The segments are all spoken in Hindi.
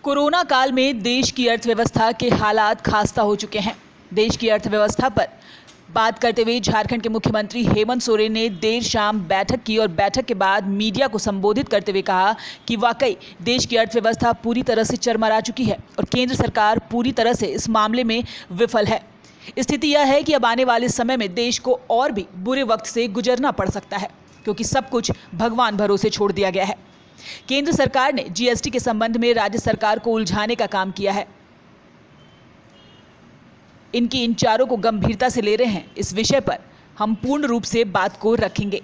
कोरोना काल में देश की अर्थव्यवस्था के हालात खस्ता हो चुके हैं। देश की अर्थव्यवस्था पर बात करते हुए झारखंड के मुख्यमंत्री हेमंत सोरेन ने देर शाम बैठक की और बैठक के बाद मीडिया को संबोधित करते हुए कहा कि वाकई देश की अर्थव्यवस्था पूरी तरह से चरमरा चुकी है और केंद्र सरकार पूरी तरह से इस मामले में विफल है। स्थिति यह है कि अब आने वाले समय में देश को और भी बुरे वक्त से गुजरना पड़ सकता है, क्योंकि सब कुछ भगवान भरोसे छोड़ दिया गया है। केंद्र सरकार ने जीएसटी के संबंध में राज्य सरकार को उलझाने का काम किया है। इनकी इन चारों को गंभीरता से ले रहे हैं। इस विषय पर हम पूर्ण रूप से बात को रखेंगे।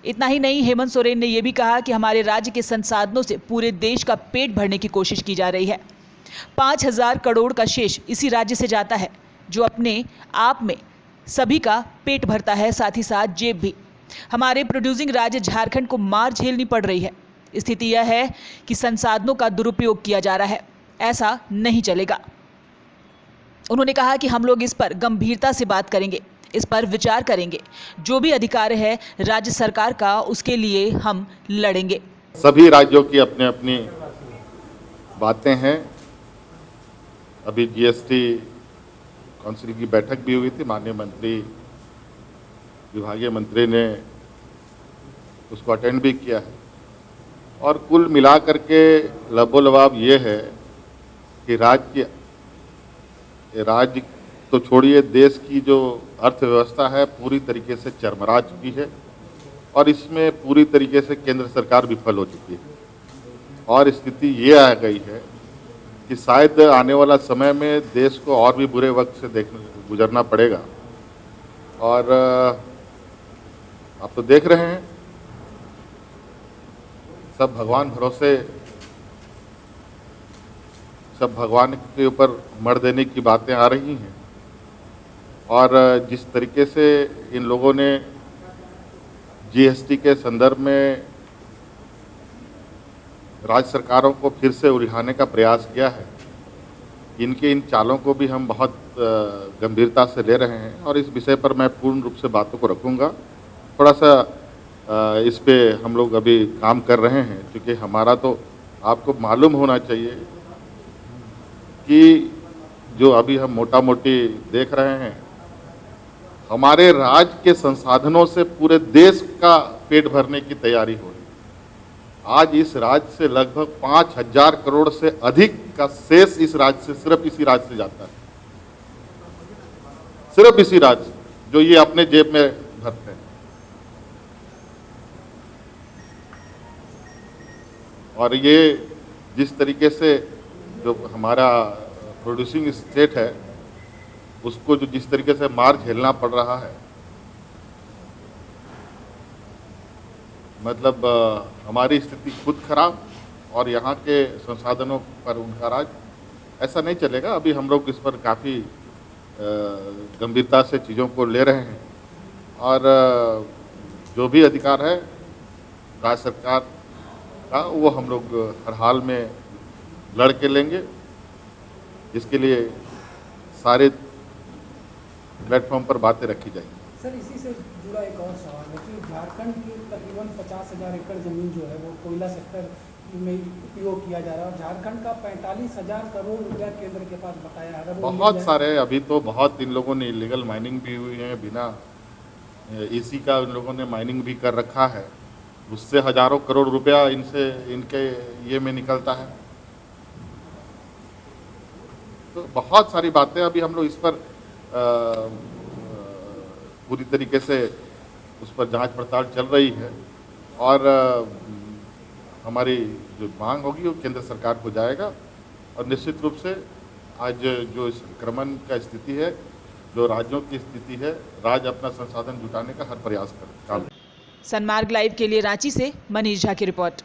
इतना ही नहीं, हेमंत सोरेन ने यह भी कहा कि हमारे राज्य के संसाधनों से पूरे देश का पेट भरने की कोशिश की जा रही है। 5,000 करोड़ का शेष इसी राज्य से जाता है, जो अपने आप में सभी का पेट भरता है, साथ ही साथ जेब भी। हमारे प्रोड्यूसिंग राज्य झारखंड को मार झेलनी पड़ रही है। स्थिति यह है कि संसाधनों का दुरुपयोग किया जा रहा है। ऐसा नहीं चलेगा। उन्होंने कहा कि हम लोग इस पर गंभीरता से बात करेंगे, इस पर विचार करेंगे। जो भी अधिकार है राज्य सरकार का, उसके लिए हम लड़ेंगे। सभी राज्यों की अपनी अपनी बातें हैं। अभी जीएसटी काउंसिल की बैठक भी हुई थी। माननीय मंत्री, विभागीय मंत्री ने उसको अटेंड भी किया है और कुल मिलाकर के लबोलबाब ये है कि राज्य तो छोड़िए, देश की जो अर्थव्यवस्था है पूरी तरीके से चरमरा चुकी है और इसमें पूरी तरीके से केंद्र सरकार विफल हो चुकी है। और स्थिति ये आ गई है कि शायद आने वाला समय में देश को और भी बुरे वक्त से गुजरना पड़ेगा। और आप तो देख रहे हैं, सब भगवान भरोसे, सब भगवान के ऊपर मर देने की बातें आ रही हैं। और जिस तरीके से इन लोगों ने जीएसटी के संदर्भ में राज्य सरकारों को फिर से उलझाने का प्रयास किया है, इनके इन चालों को भी हम बहुत गंभीरता से ले रहे हैं और इस विषय पर मैं पूर्ण रूप से बातों को रखूंगा। थोड़ा सा इस पे हम लोग अभी काम कर रहे हैं, क्योंकि हमारा तो आपको मालूम होना चाहिए कि जो अभी हम मोटा मोटी देख रहे हैं, हमारे राज्य के संसाधनों से पूरे देश का पेट भरने की तैयारी हो रही है। आज इस राज्य से लगभग 5,000 करोड़ से अधिक का शेष इस राज्य से, सिर्फ इसी राज्य से जाता है, सिर्फ इसी राज्य जो ये अपने जेब में भरते हैं। और ये जिस तरीके से जो हमारा प्रोड्यूसिंग स्टेट है, उसको जो जिस तरीके से मार झेलना पड़ रहा है, मतलब हमारी स्थिति खुद खराब और यहाँ के संसाधनों पर उनका राज, ऐसा नहीं चलेगा। अभी हम लोग इस पर काफ़ी गंभीरता से चीज़ों को ले रहे हैं और जो भी अधिकार है राज्य सरकार का, वो हम लोग हर हाल में लड़ के लेंगे। जिसके लिए सारे प्लेटफॉर्म पर बातें रखी जाएंगी। सर, इसी से जुड़ा एक और सवाल है कि झारखंड की तकरीबन 50,000 एकड़ ज़मीन जो है वो कोयला सेक्टर में उपयोग किया जा रहा है और झारखंड का 45,000 करोड़ रुपया केंद्र के पास बकाया है। बहुत सारे, अभी तो बहुत इन लोगों ने इलीगल माइनिंग भी हुई है, बिना एसी का इन लोगों ने माइनिंग भी कर रखा है। उससे हजारों करोड़ रुपया इनके ये में निकलता है। तो बहुत सारी बातें अभी हम लोग इस पर पूरी तरीके से उस पर जांच पड़ताल चल रही है और हमारी जो मांग होगी वो केंद्र सरकार को जाएगा। और निश्चित रूप से आज जो संक्रमण का स्थिति है, जो राज्यों की स्थिति है, राज्य अपना संसाधन जुटाने का हर प्रयास कर। सनमार्ग लाइव के लिए रांची से मनीष झा की रिपोर्ट।